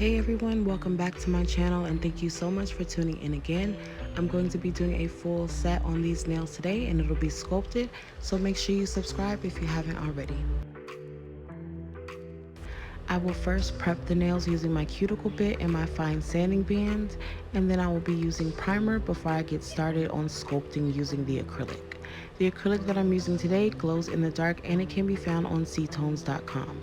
Hey everyone, welcome back to my channel and thank you so much for tuning in again. I'm going to be doing a full set on these nails today and it'll be sculpted, so make sure you subscribe if you haven't already. I will first prep the nails using my cuticle bit and my fine sanding band, and then I will be using primer before I get started on sculpting using the acrylic. The acrylic that I'm using today glows in the dark and it can be found on ctones.com.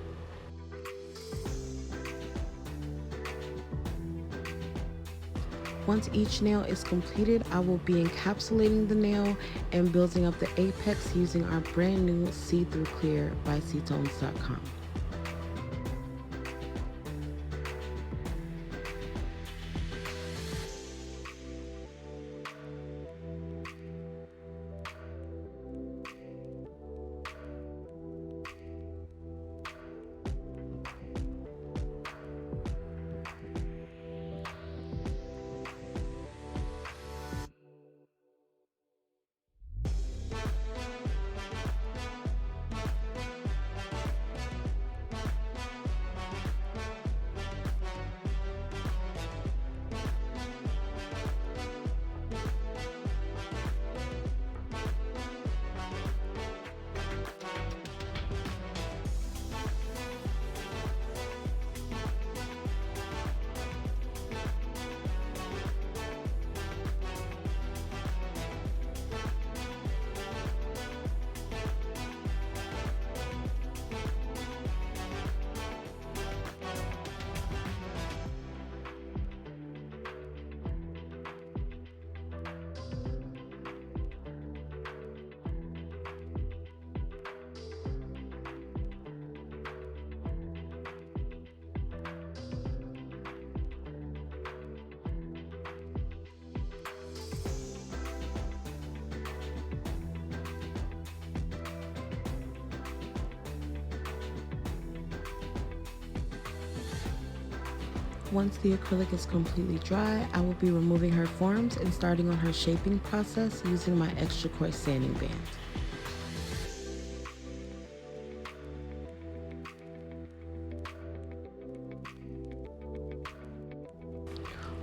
Once each nail is completed, I will be encapsulating the nail and building up the apex using our brand new see-through clear by ctones.com. Once the acrylic is completely dry, I will be removing her forms and starting on her shaping process using my extra coarse sanding band.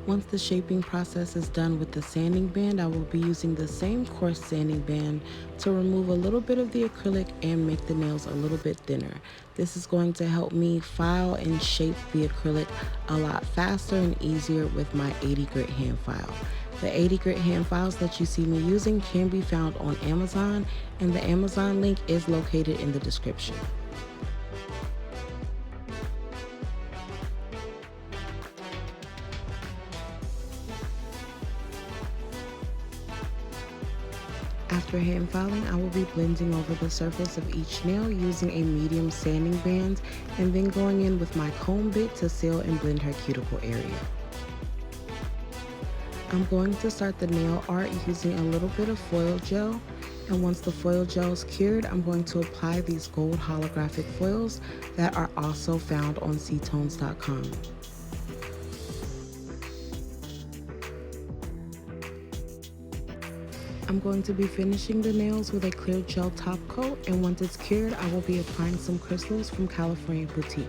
Once the shaping process is done with the sanding band, I will be using the same coarse sanding band to remove a little bit of the acrylic and make the nails a little bit thinner. This is going to help me file and shape the acrylic a lot faster and easier with my 80 grit hand file. The 80 grit hand files that you see me using can be found on Amazon, and the Amazon link is located in the description. After hand filing, I will be blending over the surface of each nail using a medium sanding band and then going in with my comb bit to seal and blend her cuticle area. I'm going to start the nail art using a little bit of foil gel, and once the foil gel is cured, I'm going to apply these gold holographic foils that are also found on ctones.com. I'm going to be finishing the nails with a clear gel top coat, and once it's cured, I will be applying some crystals from California Boutique.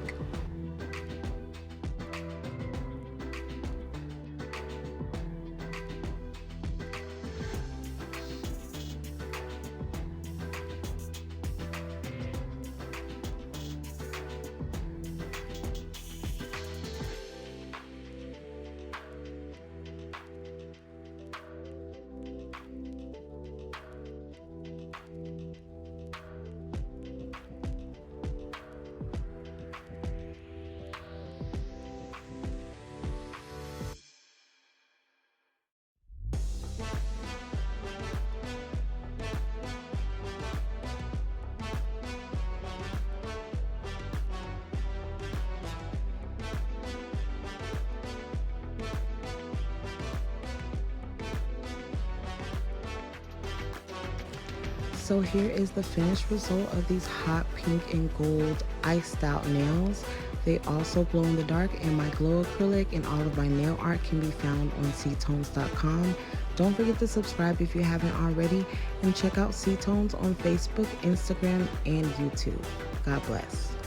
So here is the finished result of these hot pink and gold iced out nails. They also glow in the dark, and my glow acrylic and all of my nail art can be found on ctones.com. Don't forget to subscribe if you haven't already, and check out ctones on Facebook, Instagram, and YouTube. God bless.